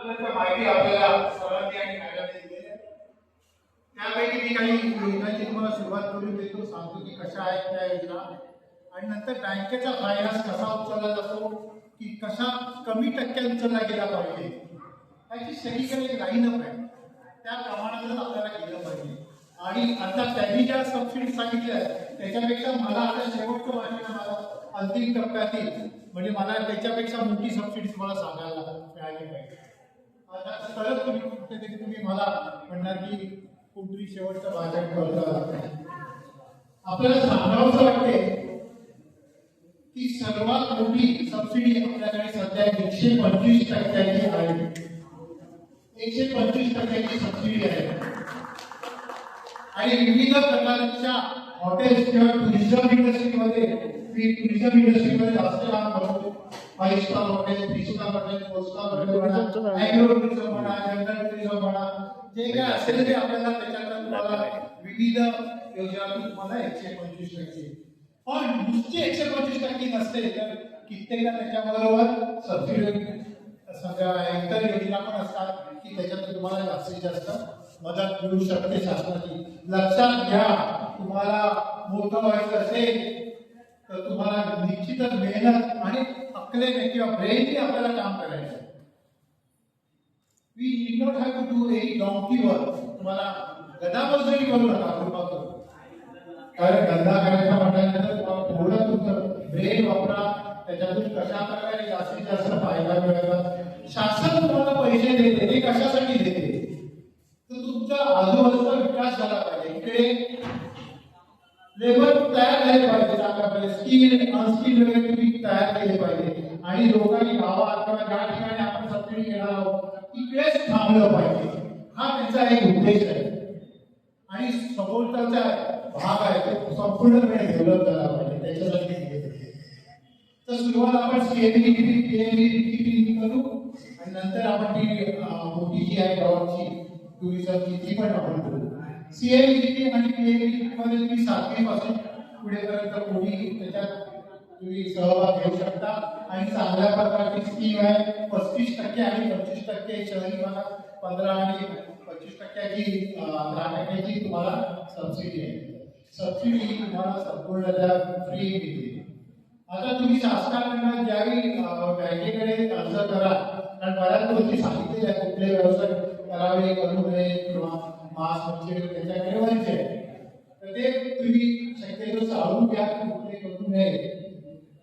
आतापर्यंत माहिती आपल्याला सरांनी आणि मॅडमने दिली आहे. त्यापैकी मी काही योजनांची तुम्हाला सुरुवात करून देतो, सांगतो की कशा आहेत त्या योजना, आणि नंतर बँकेचा फायनान्स कसा उचलला जातो, की कशा कमी टक्क्यात उचलला गेला पाहिजे, त्याची सगळीकडे एक लाईनअप आहे, त्या प्रमाणातच आपल्याला केलं पाहिजे. आणि आता त्यांनी ज्या सबसिडी सांगितल्या त्याच्यापेक्षा मला आता शेवटचं वाटलं, मला अंतिम टप्प्यातील म्हणजे मला त्याच्यापेक्षा मोठी सबसिडी तुम्हाला सांगायला मिळाली पाहिजे. आता तरच तुम्ही कुठेतरी तुम्ही मला म्हणणार की कुठली शेवटचा भाजप करता. आपल्याला सांगावंसं वाटते की सर्वात मोठी सबसिडी आपल्याकडे सध्या 125% आहे. 125% सबसिडी आहे. आणि विविध प्रकारच्या हॉटेल्स किंवा टुरिझम इंडस्ट्रीमध्ये जास्त काम करतो. 5 star hotel, 3 star hotel, 4 star hotel म्हणा, ॲग्रो टुरिझम म्हणा, जनरल टुरिझम म्हणा, जे काय असेल ते आपल्याला त्याच्यातून तुम्हाला विविध योजनातून तुम्हाला 125%. पण नुसती 125% नसते, तर कित्येकदा त्याच्याबरोबर सबसिडी सगळ्या इतर योजना पण असतात की त्याच्यातून तुम्हाला जास्तीत जास्त मदत मिळू शकते शासनाची. लक्षात घ्या, तुम्हाला मोठं व्हायचं असेल तर तुम्हाला निश्चितच मेहनत आणि अक्कलेने किंवा ब्रेनने आपल्याला काम करायचं. We need not have to do any donkey work. तुम्हाला गदामजुरी करू नका कृपा करून. कारण धंदा करायचा म्हटल्यानंतर तुम्हाला थोडं तुमचं ब्रेन वापरा, त्याच्यातून कशा प्रकारे जास्तीत जास्त फायदा मिळवायचा. शासन तुम्हाला पैसे देते, ते कशासाठी देते, तर तुमच्या आजूबाजूचा विकास झाला पाहिजे. इकडे लेबर तयार झाले पाहिजे, आपल्याकडे स्किल अनस्किल वगैरे तुम्ही तयार केले पाहिजे. आणि लोकांनी गावात किंवा ज्या ठिकाणी आपण सबसिडी घेणार आहोत तिकडेच थांबलं पाहिजे. हा त्यांचा एक उद्देश आहे. आणि सभोवतालचा भाग आहे तो संपूर्णपणे डेव्हलप झाला पाहिजे, त्याच्यासाठी तर सुरुवात आपण सीएबी करू आणि नंतर आपण ती मोठी जी आहे गावाची टुरिझमची ती पण आपण करू. सीएबी आणि पीएबी मध्ये तुम्ही 7वी पासून पुढेपर्यंत कोणी त्याच्यात तुम्ही सहभाग घेऊ शकता. आणि चांगल्या प्रकारची स्कीम आहे. 35% आणि 25% शहरी भागात, 15 आणि 25% 10% तुम्हाला सबसिडी आहे. सबसिडी तुम्हाला संपूर्ण फ्री मिळते. आता तुम्ही शासनाकडनं ज्यावेळी बँकेकडे अर्ज करा, कारण बऱ्याच गोष्टी सांगितलेल्या आहेत, कुठले व्यवसाय करावे करू नये किंवा मास म्हणजे त्याच्याकडे व्हायचे, तर ते तुम्ही शक्यतो चालून घ्या, कुठले करू नये.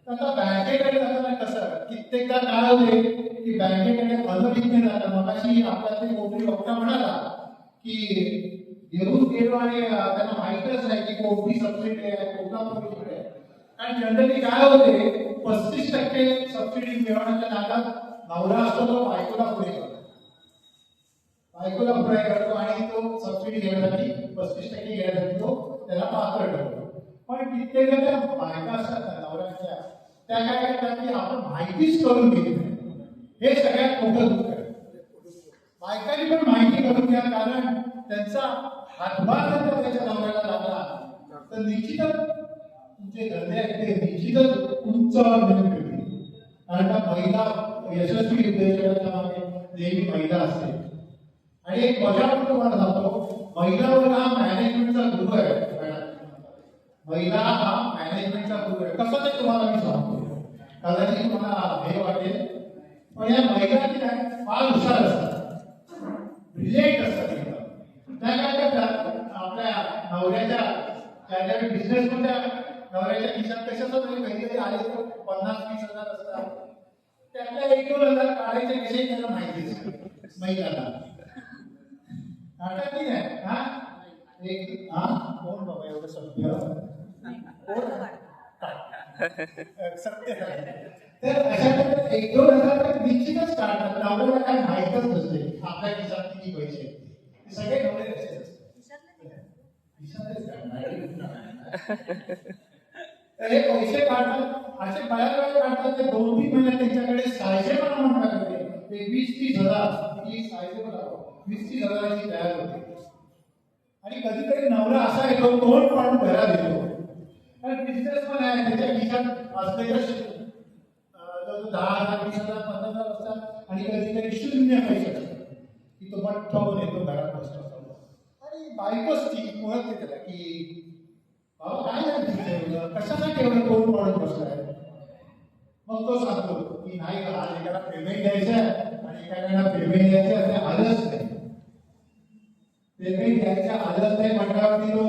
आता बँकेकडे जाताना कसं कित्येकदा काय होते की बँकेकडे अनभिज्ञ जातात. मगाशी आपल्याला कोणतरी वक्ता म्हणाला की घेऊन गेलो आणि त्यांना माहितच नाही की कोणती सबसिडी आहे, कोणता प्रोजेक्ट आहे. आणि जनरली काय होते 35% सबसिडी मिळवण्याच्या नादात नवरा असतो तो बायकोला पुढे करतो आणि तो सबसिडी घेण्यासाठी 35% घेण्यासाठी तो त्याला पात्र ठरतो. पण कित्येकदा त्या बायका असतात नवऱ्याच्या, त्या काय करतात की आपण माहितीच करून घेत नाही. हे सगळ्यात मोठं दुःख आहे. बायकांनी पण माहिती करून घ्या, कारण त्यांचा हातभार जर त्याच्या नवऱ्याला लागला तर निश्चितच तुमचे धंदे आहेत ते निश्चितच उंचावर मिळतील. कारण का महिला यशस्वी उद्योजकांच्या मागे नेहमी महिला असते. आणि एक मजा पण तुम्हाला सांगतो, महिला वर्ग हा मॅनेजमेंटचा गुरु आहे. महिला हा मॅनेजमेंटचा गुरु आहे. कसं ते तुम्हाला मी सांगतो, कदाचित तुम्हाला हे वाटेल, पण या महिला की नाही फार हुशार असतात, ब्रिलियंट असतात. त्या काय करतात, आपल्या नवऱ्याच्या त्याच्या बिझनेसमध्ये नवऱ्याच्या खिशात कशाचं तरी काहीतरी आले तर 50-20 हजार असतात, त्यातल्या 1-2 हजार काढायच्या विषयी त्यांना माहितीच महिलांना. आता की नाही हा एक कोण बाबा एवढं सभ्य सत्य तर अशा 1-2 हजार तर निश्चितच काढतात. नवऱ्याला काय माहीतच नसते आपल्या खिशात किती पैसे, सगळे नवरे कसे असतात हे पैसे काढतात. असे बऱ्याच वेळा काढतात ते 2-3 महिन्यात त्यांच्याकडे सायझेबल अमाऊंट होते. ते 20-30 हजार ही सायझेबल 20-30 हजाराची तयार होते. आणि कधीतरी नवरा असा येतो तोंड पाडून घरात येतो, कारण बिझनेस पण आहे, त्याच्या खिशात असलेल्या 10,000, 20,000, 15,000 असतात आणि कधीतरी 0 पैसे. मठ्ठ होऊन येतो घरात बसतो आणि बायकोच ती ओळखते त्याला की बाबा काय झालं तिथे एवढं, कशासाठी एवढं तोंड पाडून बसलाय. मग तो सांगतो की नाही का आज एकाला पेमेंट द्यायचं आहे आणि एकाला पेमेंट द्यायचं आहे, ते आलंच नाही. पेमेंट द्यायचं आलंच नाही म्हटल्यावरती तो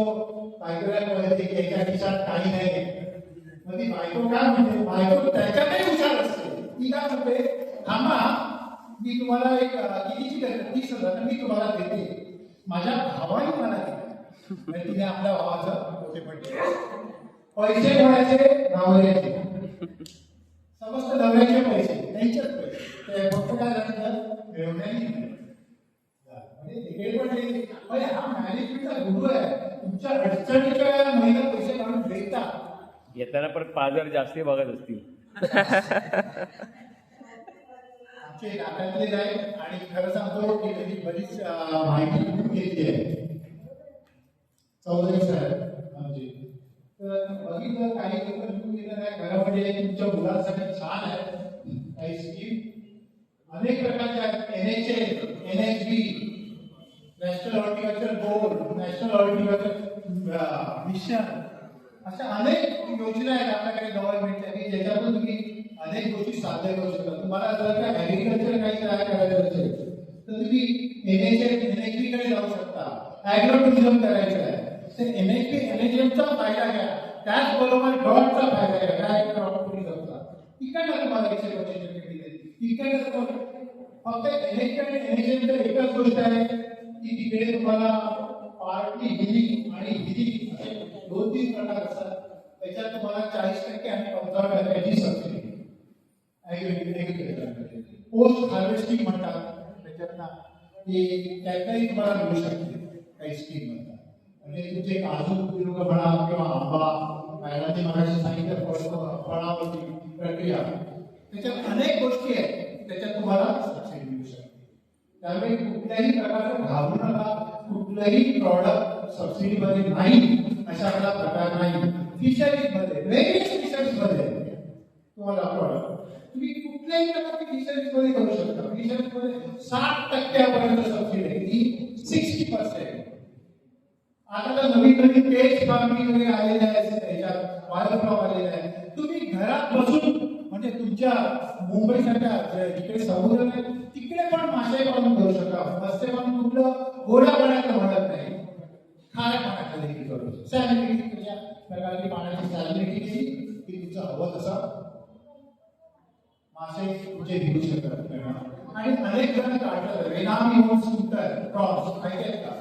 बायकोला कळते की एका खिशात काही नाही. मग ती बायको काय म्हणते, बायको त्याच्यातही हुशार असते. ती काय म्हणते, थांबा मी तुम्हाला एक कितीची देते, 30,000 मी तुम्हाला देते. माझ्या भावाने मला दिले. तिने आपल्या भावाचं मोठे पडले. पैसे कोणाचे, नवऱ्याचे. समस्त नवऱ्याचे पैसे, त्यांचेच पैसे. ते फक्त काय झालं मिळवण्याची म्हणजे तिकडे पण हा मॅनेजमेंटचा गुरु आहे. तुमच्या अडचणीच्या महिला पैसे काढून देतात. येताना परत 5,000 जास्त बघत असतील. आमचे नात्यातले जाईल आणि खरं सांगतो की त्यांनी बरीच माहिती घेतली आहे. चौधरी साहेब आमचे तर बघितलं काही लोक निघून गेलं नाही. घरामध्ये तुमच्या मुलांसाठी छान आहे काही स्कीम अनेक प्रकारच्या NHA, NHB, national horticulture board, national horticulture mission, अशा अनेक योजना आहेत आपल्याकडे गव्हर्नमेंटच्या की ज्याच्यातून तुम्ही अनेक गोष्टी साध्य करू शकता. तुम्हाला जर का ऍग्रिकल्चर काही तयार करायचं असेल तर तुम्ही NHB कडे जाऊ शकता. ऍग्रो टुरिझम करायचं आहे तर NHBचा फायदा घ्या. त्याचबरोबर डॉटचा फायदा घ्या. काय क्रॉप टुरिझमचा तिकडनं तुम्हाला 125% मिळेल. तिकडनं फक्त NHBचं एकच गोष्ट आहे की तिकडे तुम्हाला पार्टी हिलिंग आणि हिलिंग असे 2-3 प्रकार असतात. त्याच्यात तुम्हाला 40% आणि 15% सबसिडी पोस्ट हार्वेस्टिंग म्हणतात. त्याच्यातनं की त्यातही तुम्हाला मिळू शकते काही स्कीम म्हणतात. म्हणजे तुमचे काजू उद्योग म्हणा किंवा आंबा, मॅडमने मगाशी सांगितलं फळावरती प्रक्रिया, त्याच्यात अनेक गोष्टी आहेत त्याच्यात तुम्हाला सबसिडी मिळू शकते. त्यामुळे कुठल्याही प्रकारचं घाबरू नका. कुठलंही प्रॉडक्ट सबसिडीमध्ये नाही अशा प्रकार नाही. फिशरीज मध्ये वेगवेगळ्या फिशरीज मध्ये तुम्हाला प्रॉडक्ट तुम्ही कुठल्याही प्रकारची फिशरीज मध्ये करू शकता. फिशरीज मध्ये 60% सबसिडी आहे, ही 60%. आता तर नवीन केज फार्मिंग वगैरे आलेले आहे, त्याच्यात बायोफ्लॉक आलेले आहे. तुम्ही घरात बसून म्हणजे तुमच्या मुंबईसारख्या जिकडे समुद्र नाही तिकडे पण मासे पालन करू शकता. मत्स्यपालन कुठलं गोड्या पाण्यातलं म्हणत नाही, खाऱ्या पाण्यातलं देखील करू शकतो. सॅलिनिटी तुझ्या प्रकारची पाण्याची सॅलिनिटी केली की तुमचं हवं तसं मासे तुझे घेऊ शकतात. आणि अनेक जण काढतात रेनामी म्हणून स्कूटर क्रॉस माहिती आहेत का?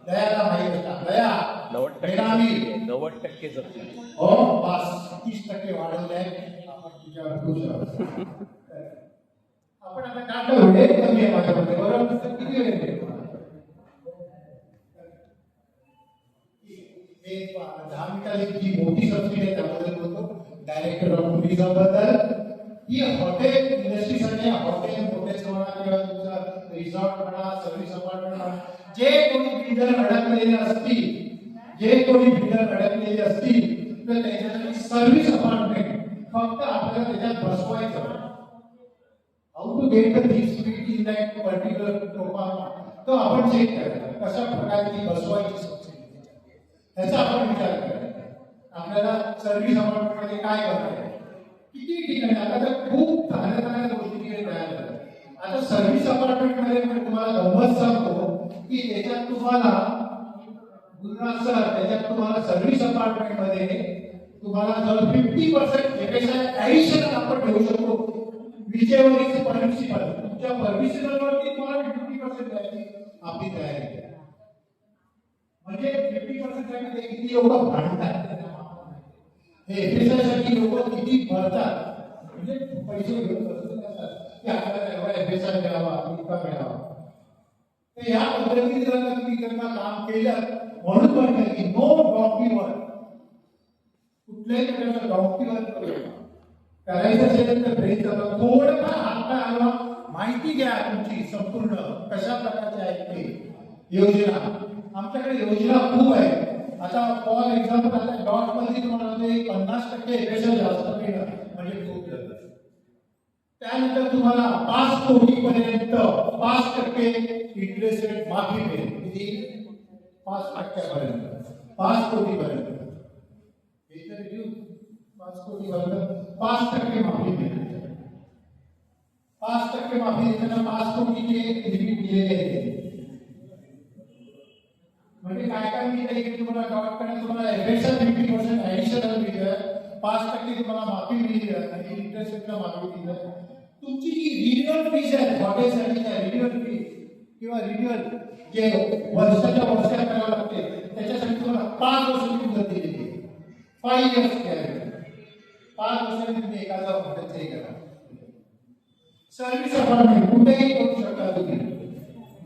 दयाला माहिती आहे का? दया 90% सबसिडी. हो बस 30% वाढवले आहे. आपण तुझ्यावर खुश आहोत. आपण आता काढलं वेळ कमी आहे माझ्यामध्ये, बरोबर? किती वेळ आहे? 10 मिनिटाची जी मोठी सबसिडी आहे त्याबद्दल बोलतो. डायरेक्टर ऑफ टुरिझम बद्दल ही हॉटेल इंडस्ट्रीसाठी हॉटेल मोठेच म्हणा किंवा तुमचा रिसॉर्ट म्हणा, सर्व्हिस अपार्टमेंट म्हणा, जे कोणी बिल्डर अडकलेले असतील तर त्याच्यासाठी सर्व्हिस अपार्टमेंट फक्त आपल्याला त्याच्यात बसवायचं. How to get the speed in that particular program तो आपण चेक करायचा. कशा प्रकारची बसवायची सबसिडी त्याचा आपण विचार करायचा. आपल्याला सर्व्हिस अपार्टमेंट मध्ये काय करायचं, किती ठिकाणी आता तर खूप चांगल्या गोष्टी तिकडे तयार झाल्या. आता सर्व्हिस अपार्टमेंट मध्ये तुम्हाला गंमत सांगतो की त्याच्यात तुम्हाला गुरुनाथ सर त्याच्यात तुम्हाला सर्व्हिस अपार्टमेंट मध्ये तुम्हाला जर 50% त्यापेक्षा ऍडिशनल आपण ठेवू शकतो. विजेवरील परमिसिबल तुमच्या परमिसिबल वरती तुम्हाला 50% द्यायची आपली तयारी आहे. म्हणजे 50% साठी किती लोक भांडतात हे एफएसआय साठी लोक किती भरतात. म्हणजे पैसे घेऊन बसत असतात की आपल्याला एवढा एफएसआय मिळावा इतका मिळावा. तर या पद्धतीने जर तुम्ही त्यांना काम केलं म्हणून म्हणतात की नो डॉंकी वर्क. कुठल्याही प्रकारचा डॉंकी वर्क करायचं असेल तर थोडंफार हातपाय हलवा, माहिती घ्या तुमची संपूर्ण कशा प्रकारची आहे ते योजना. आमच्याकडे योजना खूप आहे. आता फॉर एक्झाम्पल आता डॉट मध्ये तुम्हाला 50% एफएसआय जास्त मिळणं म्हणजे खूप झालं. त्यानंतर तुम्हाला 5 कोटीपर्यंत 5% इंटरेस्ट रेट माफी मिळेल. किती? 5%पर्यंत, 5 कोटीपर्यंत. 5 कोटीपर्यंत 5% माफी मिळेल. 5% माफी देताना 5 कोटीचे लिमिट दिलेले आहे. म्हणजे काय मिळते की तुम्हाला गव्हर्नमेंट तुम्हाला एफएसआर 50% ऍडिशनल मिळतं. 5% तुम्हाला माफी मिळेल आणि इंटरेस्ट रेटला माफी दिली. तुमची जी रिन्युअल फीज आहे हॉटेलसाठी रिन्युअल फी किंवा रिन्युअल जे वर्षाच्या वर्षात करावं लागते त्याच्यासाठी तुम्हाला 5 वर्षाची मुदत दिलेली आहे. 5 इयर्स गॅरंटी. 5 वर्षांनी तुम्ही एखादा हॉटेलचे करा. सर्व्हिस अपार्टमेंट कुठेही करू शकता तुम्ही.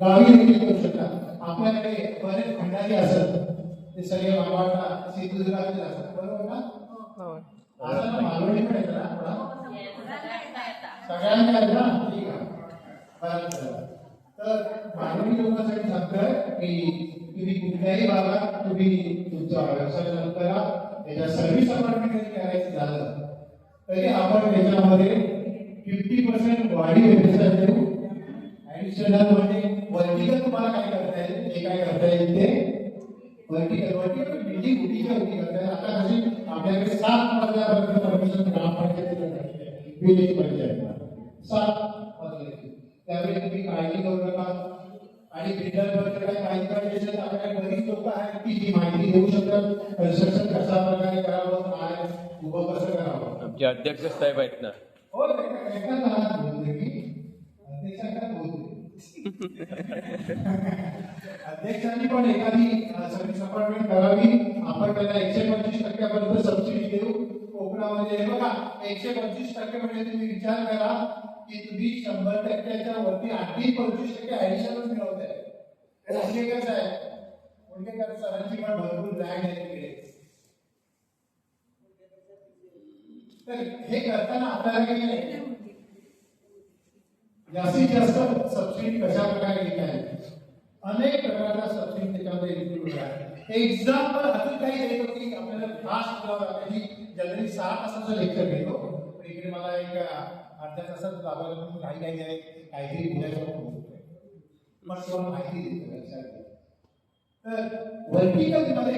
गावी देखील करू शकता. आपल्याकडे बरेच भंडारी असत ते सगळे मालवणला सिंधुदुर्गातील असतात बरोबर ना? आता मालवणी पण येतं ना सगळ्यांना आहे ना? ठीक आहे. तर मालवणी लोकांसाठी सांगतोय की तुम्ही कुठल्याही भागात तुम्ही तुमचा व्यवसाय चालू करा. त्याच्या सर्व्हिस अपार्टमेंट जरी करायचं झालं तरी आपण त्याच्यामध्ये 50% वाढीव व्यवसाय देऊ. ऍडिशनल म्हणजे वर्टिकल तुम्हाला काय करता येईल जे काय करता येईल ते वर्टिकल बिल्डिंग उठीच्या उठी करता येईल. आता कशी आपल्याकडे 7 मजल्यापर्यंत परमिशन ग्रामपंचायतीला विलेज पंचायत 7 मजल्याची. त्यावेळी तुम्ही काळजी करू नका. आणि बिल्डरबद्दल काही माहिती पाहिजे असेल तर आपल्याकडे बरीच लोक आहेत की जी माहिती देऊ शकतात. कन्स्ट्रक्शन कशा प्रकारे करावं, काय उभं कसं करावं. आमचे अध्यक्ष साहेब आहेत ना. हो एकाच बोलतोय की अध्यक्षांना बोलतोय. अध्यक्षांनी पण एखादी सर्व्हिस अपार्टमेंट करावी. आपण त्याला 125% सबसिडी देऊ. कोकणामध्ये बघा 125% म्हणजे तुम्ही विचार करा की तुम्ही 100%च्या वरती आणखी 25% ऍडिशनल मिळवताय. म्हणजे कसं आहे मुंडेकर सरांची पण भरपूर लँड आहे तिकडे. तर हे करताना आपल्याला काही जास्तीत जास्त सबसिडी कशा प्रकारे घेता येईल. अनेक प्रकारच्या सबसिडी त्याच्यामध्ये इन्क्लूड आहे. एक्झाम्पल अजून काही देतो की आपल्याला फास्ट करावं. जनरली 6 तासाचं लेक्चर घेतो पण इकडे मला एक अर्ध्या तासात लागायला म्हणून काहीतरी बोलायचं पण तुम्हाला माहिती देतो लक्षात घ्या. तर वर्टिकल मध्ये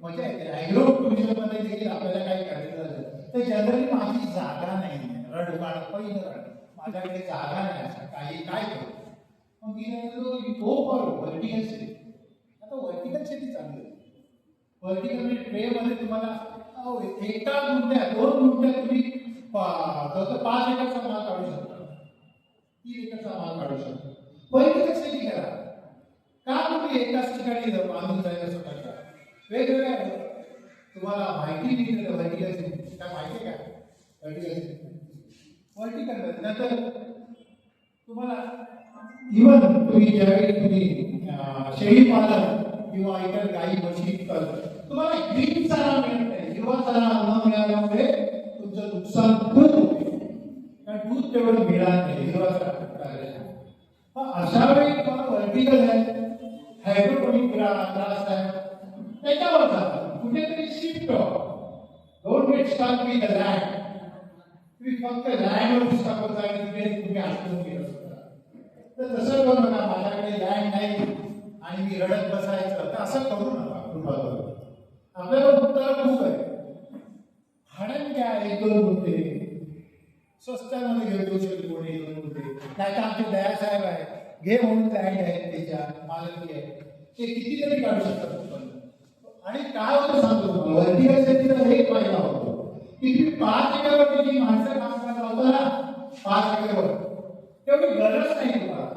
मजा येते. ॲग्रो टुरिझम मध्ये देखील आपल्याला काही करायचं झालं तर जनरली माझी जागा नाही. रडगाड पहिलं रड माझ्याकडे जागा नाही काही काय करू. मग मी गो फॉर वर्टिकल शेती. आता वर्टिकल शेती चांगली आहे. वर्टिकल ट्रे मध्ये तुम्हाला एका गुंठ्यात 2 गुंठ्यात तुम्ही 5 एकरचा माल काढू शकता. 3 एकरचा माल काढू शकता. वर्टिकल शेती करा. का तुम्ही एकाच ठिकाणी बांधून जायला स्वतःच्या वेगवेगळ्या तुम्हाला माहिती मिळते. वर्टिकल शेती काय माहिती आहे का? वर्टिकल शेती वर्टिकल नंतर तुम्हाला इव्हन तुम्ही ज्यावेळी तुम्ही शेळी पालन किंवा इतर गाई म्हशी तुम्हाला ग्रीन चारा मिळत नाही. हिरवा चारा न मिळाल्यामुळे तुमचं नुकसान खूप होते. कारण दूध तेवढं मिळणार नाही हिरवा चारा. अशा वेळी तुम्हाला वर्टिकल आहे हायड्रोपोनिक त्रास आहे त्याच्यावर जाता कुठेतरी shift don't get stuck with the land. तुम्ही फक्त लँडवर टाकत जायचं तिकडे तुम्ही आठवून गेलं तर तसं करू नका. माझ्याकडे लँड नाही आणि मी रडत बसायचं तर असं करू नका. आपल्याला उत्तर खूप आहे. भाडण काय 1-2 गुंठे स्वस्तामध्ये घेऊ शकतो कोणी 1-2 गुंठे. नाही तर आमचे दया साहेब आहे घे म्हणून लँड आहे त्याच्या मालकी आहे ते कितीतरी काढू शकतात. आणि काय होतं सांगतो तुम्हाला वर्टिकल शेतीचा एक फायदा होतो की तुम्ही 5 एकरवर जी माणसं काम करायला होता ना 5 एकरवर तेवढी गरज नाही तुम्हाला.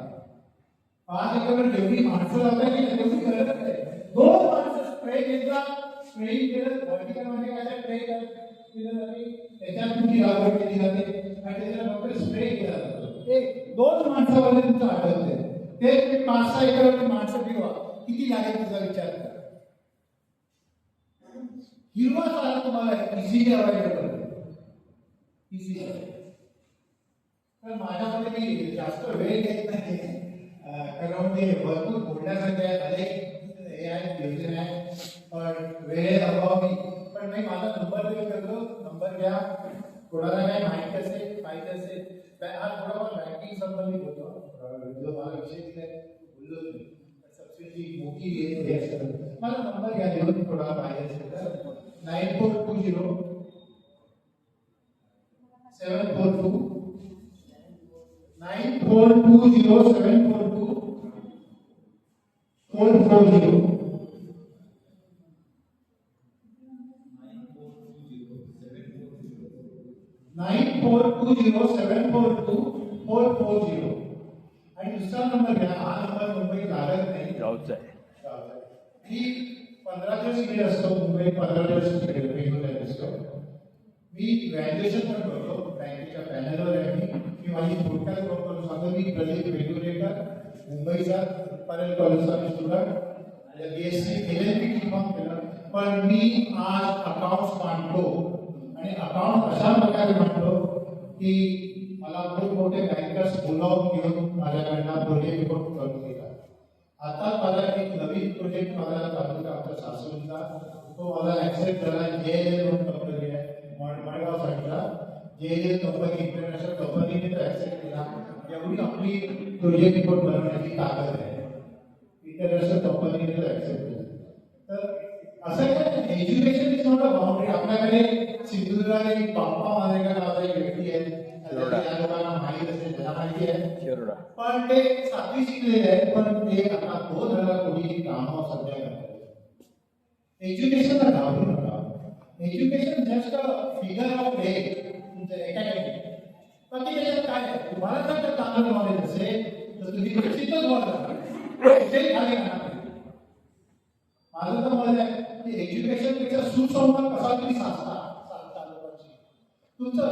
5 एकरवर जेवढी माणसं लावता की तेवढी गरज नाही. 2 माणसं स्प्रे घेतात. स्प्रेइंग केलं वर्टिकल म्हणजे काय स्प्रे केलं जाते त्याच्यात तुमची लागवड केली जाते आणि त्याच्यात फक्त स्प्रे केला जातो. 2 माणसामध्ये तुमचं आठवते ते तुम्ही 5-6 एकरवरची माणसं फिरवा किती लागेल तुझा विचार करा. हिरवा चारा तुम्हाला इझिली अवेलेबल इझी. तर माझ्यामध्ये मी जास्त वेळ घेत नाही कारण ते भरपूर बोलण्यासारखे हे आहे योजना आहे पण वेळेत अभाव मी पण मी माझा नंबर देऊ शकतो. नंबर घ्या. कोणाला काय माहिती असेल जो मला विषय दिलाय बोललो नाही सबसिडी मोठी हे असतं मला नंबर घ्या देऊन थोडा पाहिजे असेल तर 9420 742 9420 742 440 9420742440 आणि दुसरा नंबर घ्या हा नंबर मुंबईत लागत नाही जाऊच आहे. मी 15 दिवस इकडे असतो मुंबईत 15 दिवस इकडे रेग्युलर असतो मी ग्रॅज्युएशन पण करतो बँकेच्या पॅनलवर आहे मी माझी थोडक्यात करून सांगतो मी प्रदीप रेग्युलेटर मुंबईचा पॅनल कॉलेजचा मी स्टुडंट BSc LLB फॉर्म केलं पण मी आज अकाउंट्स मांडतो आणि अकाउंट अशा प्रकारे मांडतो की मला खूप मोठे बँकर्स बोलावून घेऊन माझ्याकडनं प्रोजेक्ट रिपोर्ट करून दिला आता मला एक नवीन प्रोजेक्ट मला चालू आहे आमच्या सासूचा तो मला ऍक्सेप्ट झाला JLL म्हणून कंपनी आहे मडगाव साईडला JLL कंपनी इंटरनॅशनल कंपनीने तो ऍक्सेप्ट केला एवढी आपली प्रोजेक्ट रिपोर्ट बनवण्याची ताकद आहे इंटरनॅशनल कंपनीने तो ऍक्सेप्ट केला तर असं काय education is not a boundary आपल्याकडे सिंधुदुर्गात बाप्पा मानेकर नावाचा एक व्यक्ती आहे या लोकांना माहिती असेल त्यांना माहिती आहे पण ते 7वी शिकलेले आहेत पण ते आता 2000 कोटी कामं सध्या करतात एज्युकेशनला घाबरू नका education just a figure of day तुमचं अकॅडमिक बाकी त्याच्यात काय आहे तुम्हाला जर चांगलं नॉलेज असेल तर तुम्ही निश्चितच बोलता ते खाली राहणार माझं तर मत आहे की एज्युकेशन पेक्षा सुसंवाद कसा तुम्ही साधता लोकांची तुमचं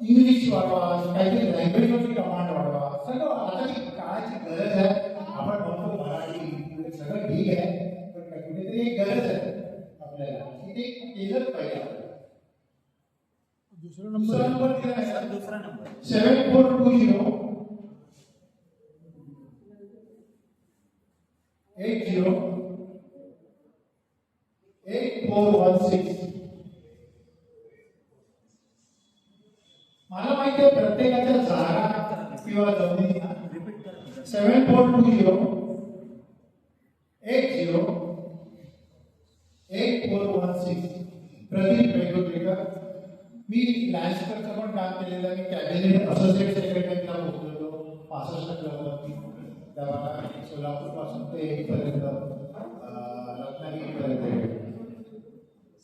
इंग्लिश वाढवा काहीतरी लँग्वेजवरची कमांड वाढवा सगळं आताची काळाची गरज आहे आपण म्हणतो मराठी सगळं ठीक आहे पण कुठेतरी एक गरज आहे आपल्याला की ते केलंच पाहिजे दुसरा नंबर दिला आहे दुसरा नंबर 7420 8416 मला माहिती आहे प्रत्येकाच्या जागा किंवा जमिनी 7420 8416 प्रदीप रेगुलेटर मी लँडस्केपचं पण काम केलेलं आहे मी कॅबिनेट असोसिएट सेक्रेटरीला पोहोचलेलो 65 क्लबवरती तेव्हा सोलापूर पासून ते इथपर्यंत रत्नागिरीपर्यंत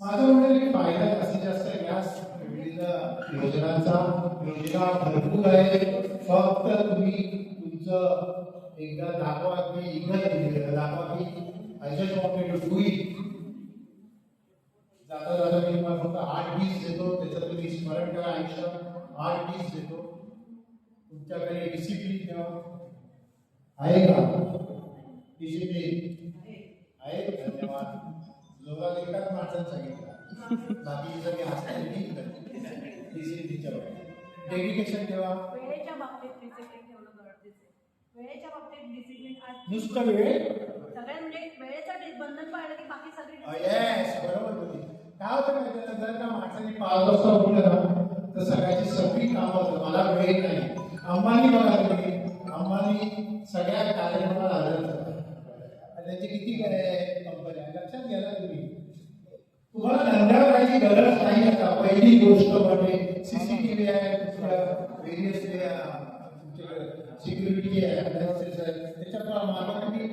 माझं म्हणणं फायदा जास्तीत जास्त गॅस विविध योजना भरपूर आहे फक्त तुम्ही तुमचं एकदा दाखवा की इगल दाखवा की I just wanted to do it जाता जाता मी तुम्हाला फक्त 8 20 देतो त्याच्यात तुम्ही स्मरण करा आयुष्यात 8 20 देतो तुमच्याकडे डिसिप्लिन ठेवा आहे का डिसिप्लिन आहे धन्यवाद जोरात एकाच माणसानं सांगितलं बाकी जर मी हसण्याची ठीक करते डिसिप्लिनच्या बाबतीत डेडिकेशन ठेवा वेळेच्या बाबतीत डिसिप्लिन ठेवणं गरजेचं आहे वेळेच्या बाबतीत डिसिप्लिन नुसतं वेळ सगळ्यात म्हणजे वेळेचं बंधन पाळलं की बाकी सगळी येस बरोबर बोलली काय होतं माहिती आहे जर का माणसाने 5 वाजता उठलं ना तर सगळ्याची सगळी कामं होतं मला वेळ नाही अंबानी बघा तुम्ही अंबानी सगळ्या कार्यक्रमाला हजर असतात त्याची किती कंपनी आहे लक्षात घ्या ना तुम्ही तुम्हाला धंदा करायची गरज नाही आता पहिली गोष्ट म्हणजे सीसीटीव्ही आहे वेरियस सिक्युरिटी आहे त्याच्यात मार्ग तुम्ही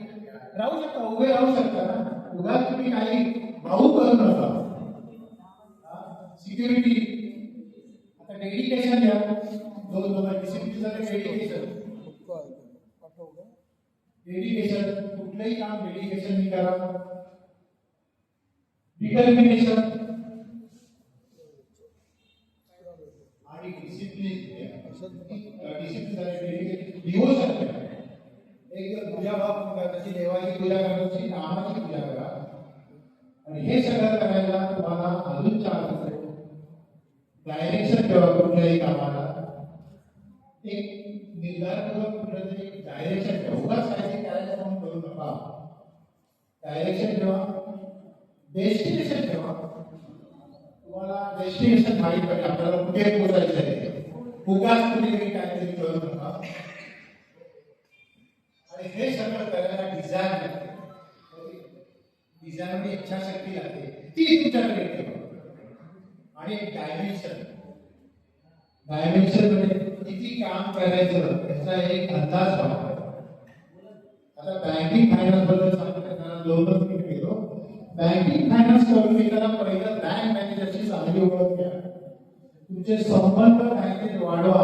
राहू शकता उभे राहू शकता ना उगा तुम्ही काही भाऊ करू नका सिक्युरिटी आता डेडिकेशन घ्या दोन डिसिप्लिन डेडिकेशन कुठलंही काम डेडिकेशन करा डिटर्मिनेशन आणि डिसिप्लिन डिवोशन एक पूजा भाव त्याची देवाची पूजा करायची नामाची पूजा करा आणि हे सगळं करायला तुम्हाला अजून चान्स आहे डायरेक्शन ठेवा कुठल्याही कामाला एक निर्धारपूर्वक कुठलं तरी डायरेक्शन ठेवा उगाच काहीतरी करायचं म्हणून करू नका डायरेक्शन ठेवा डेस्टिनेशन ठेवा तुम्हाला डेस्टिनेशन माहीत पाहिजे आपल्याला कुठे पोहोचायचं आहे उगाच कुठेतरी काहीतरी करू नका आणि हे सगळं करायला डिझाईन लागते. डिझाईन म्हणजे इच्छाशक्ती लागते, ती तुमच्याकडे येते. आणि डायमेन्शन म्हणजे किती काम करायचं याचा एक अंदाज वाटतो. आता बँकिंग फायनान्स बद्दल सांगताना 2 मिनिट घेतो. बँकिंग फायनान्स करून घेताना पहिलं बँक मॅनेजरची चांगली ओळख घ्या. तुमचे संबंध बँकेत वाढवा.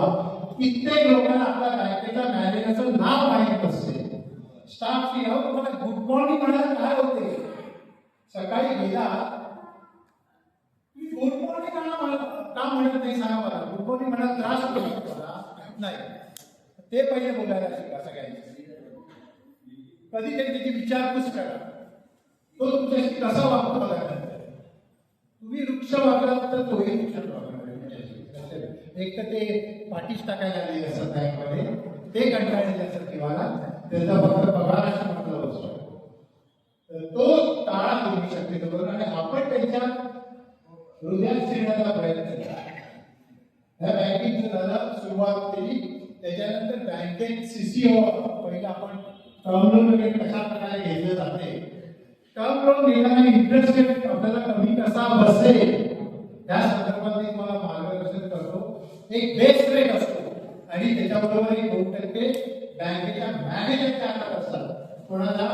कित्येक लोकांना आपल्या बँकेच्या मॅनेजरचं नाव माहीत नसते. स्टाफ तुम्हाला गुड मॉर्निंग म्हणायला काय होते? सकाळी गेला गुड मॉर्निंग का म्हणत नाही सांगा मला. गुड मॉर्निंग म्हणायला त्रास होतो नाही. ते पहिले बोलायला शिका सगळ्यांनी. कधीतरी त्याची विचारपूस करा. तो तुमच्याशी कसा वागतो बघा. तुम्ही वृक्ष वागलात तर तोही वृक्ष वागणार. एक तर ते पाठीच टाकायला लागले असं बँकमध्ये, ते कंटाळलेले असतात किंवा त्याचा फक्त पगाराशी मतलब असतो. तर तो टाळा करू शकते बरोबर. आणि आपण त्यांच्या हृदयात शिरण्याचा प्रयत्न केला. ह्या बँकिंगचं झालं सुरुवात केली. त्याच्यानंतर बँकेत सीसीओ पहिला आपण टर्म लोन वगैरे कशा प्रकारे घेतलं जाते. टर्म लोन घेताना इंटरेस्ट रेट आपल्याला कमी कसा बसेल त्या संदर्भात मी तुम्हाला मार्गदर्शन करतो. एक बेस रेट असतो आणि त्याच्याबरोबर 2% बँकेच्या मॅनेजरच्या हातात असतात. कोणाला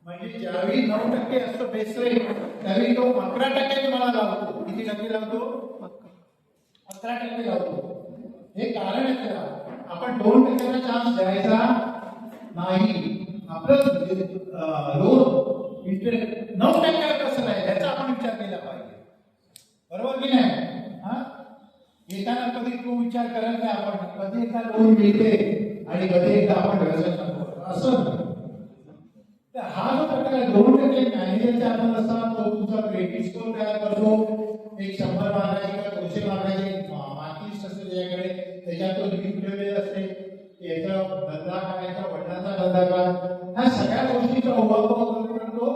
म्हणजे ज्यावेळी 9% असतो बेस रेट त्यावेळी तो 11% तुम्हाला लावतो. किती टक्के लावतो? 11% लावतो. हे कारण आहे त्याला. आपण 2% चान्स द्यायचा नाही. आपलं लोन इंटरेस्ट 9% कसं नाही याचा आपण विचार केला पाहिजे. बरोबर की नाही? येताना कधी तो विचार करायला नाही आपण. कधी एकदा लोन मिळते आणि कधी एकदा आपण व्यवसाय करतो असं. तर हा जो प्रकार आहे 2% मॅनेजरच्या हातात असतात. तो तुमचा क्रेडिट स्कोर तयार करतो. एक 100 मार्काची किंवा 200 मार्काची मार्क लिस्ट असते त्याच्याकडे. त्याच्यात तो लिमिट ठेवलेला असते. याचा धंदा काय, याचा वडिलांचा धंदा काय, ह्या सगळ्या गोष्टीचा उभाव करून तो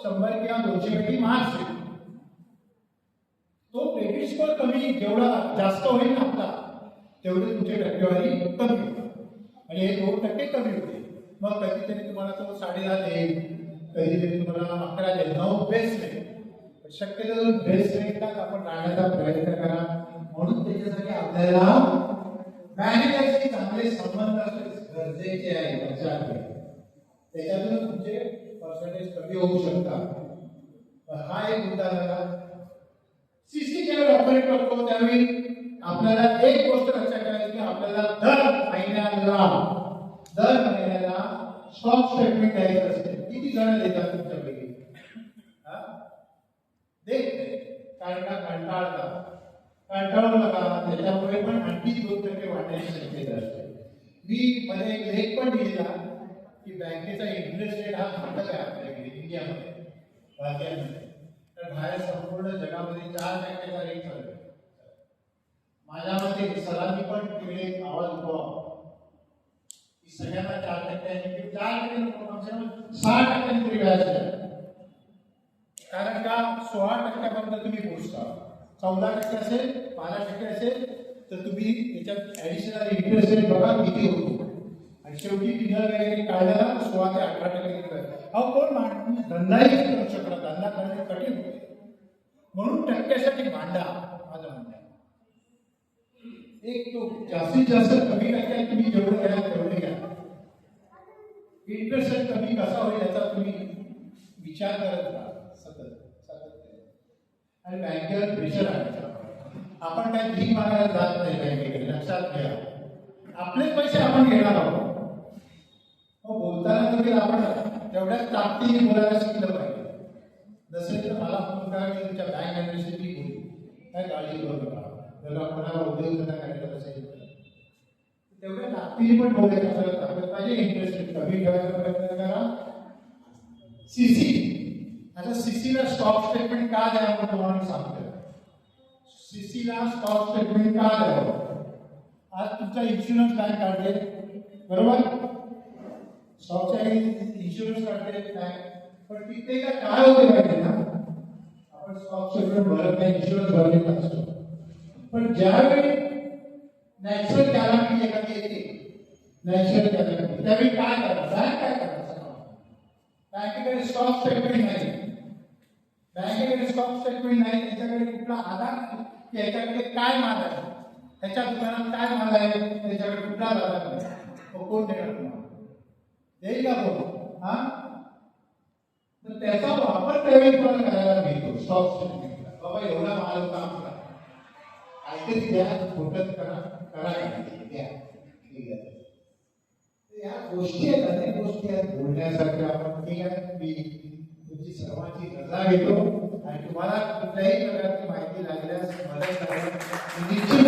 100 किंवा 200 पैकी मार्क्स देतो. तो क्रेडिट स्कोर कमी जेवढा जास्त होईल ना आपला तेवढी तुमची टक्केवारी कमी होईल. आणि हे 2% कमी होते. मग कधीतरी तुम्हाला तो 10.5 देईल, कधीतरी तुम्हाला 11 देईल. 9 बेस्ट रेट. शक्यतो बेस्ट रेटलाच आपण राहण्याचा प्रयत्न करा. म्हणून त्याच्यासाठी आपल्याला मॅनेजरशी चांगले संबंध असणे गरजेचे आहे. लक्षात घ्या. त्याच्यातून तुमचे पर्सेंटेज कमी होऊ शकतात. हा एक मुद्दा झाला. सीसी ज्यावेळी ऑपरेट करतो त्यावेळी आपल्याला एक गोष्ट लक्षात ठेवायची की आपल्याला दर महिन्याला स्टॉक स्टेटमेंट द्यायचं असते. किती जण देतात तुमच्यापैकी? देत नाही. कारण का? कंटाळू नका. त्याच्यामुळे पण आणखी 2% वाढण्याची शक्यता असते. मी मध्ये एक लेख पण लिहिला की बँकेचा इंटरेस्ट रेट हा घटक आहे आपल्याकडे इंडियामध्ये, भारतीयांमध्ये. तर बाहेर संपूर्ण जगामध्ये 4% रेट चालू आहे. माझ्या मते सरांनी पण तिकडे आवाज उठवा की सगळ्यांना 4% 4% 6% तरी व्याज द्या. कारण का 16% तुम्ही पोचता. 14% असेल, 12% असेल तर तुम्ही त्याच्यात ऍडिशनल इंटरेस्ट रेट बघा किती होतो. आणि शेवटी डिनर वगैरे काढल्याला 16 ते 18% अहो कोण माणूस धंदाही करू शकला. धंदा करणे कठीण होते. म्हणून टक्क्यासाठी भांडा माझं म्हणणं आहे. एक तो जास्तीत जास्त कमी टक्क्यात तुम्ही जेवढं घ्या तेवढे घ्या. इंटरेस्ट रेट कमी कसा होईल याचा तुम्ही विचार करत राहा सतत. आणि बँकेवर प्रेशर आणायचं. आपण काय भीक मागायला जात नाही बँकेकडे. लक्षात घ्या. आपलेच पैसे आपण घेणार आहोत. बोलताना देखील आपण तेवढ्याच ताकदीने बोलायला शिकलं पाहिजे. नसेल तर मला फोन करा की तुमच्या बँक मॅनेजरशी बोलू. काय काळजी करू नका. जर आपल्याला उद्योगधंदा करायचा असेल तेवढ्या ताकदीने पण बोलायचं आपल्याला पाहिजे. इंटरेस्ट रेट कमी ठेवायचा प्रयत्न करा. सीसी आता सीसीला स्टॉक स्टेटमेंट का द्यावं तुम्हाला सांगतो. सीसीला स्टॉक स्टेटमेंट का द्यावं? आज तुमचा इन्शुरन्स बँक काढते बरोबर. स्टॉकचा इन्शुरन्स काढते बँक. पण कित्येकदा काय होते माहिती ना, आपण स्टॉक स्टेटमेंट भरत नाही, इन्शुरन्स भरलेला असतो. पण ज्यावेळी नॅचरल कॅलामिटी एखादी येते, नॅचरल कॅलामिटी तर त्यावेळी काय करणार? बँक काय करणार? बँकेकडे स्टॉक स्टेटमेंट नाही, बँकेकडे स्टॉक स्टेटमेंट नाही, त्याच्याकडे कुठला आधार नाही की याच्याकडे काय माल आहे, त्याच्या दुकानात काय माल आहे, त्याच्याकडे कुठला आधार नाही, तो कोण देणार तुम्हाला? देईल का कोण? हा, तर त्याचा वापर त्यावेळी पण करायला मिळतो स्टॉक स्टेटमेंटला. बाबा एवढा माल होता आपला, काहीतरी द्या, फोटोच करा, करा काहीतरी द्या, ठीक आहे. या गोष्टी आहेत, अनेक गोष्टी आहेत बोलण्यासारख्या. आपण ठीक आहे, मी तुमची सर्वांची रजा घेतो आणि तुम्हाला कुठल्याही प्रकारची माहिती लागल्यास मदत करायला निश्चित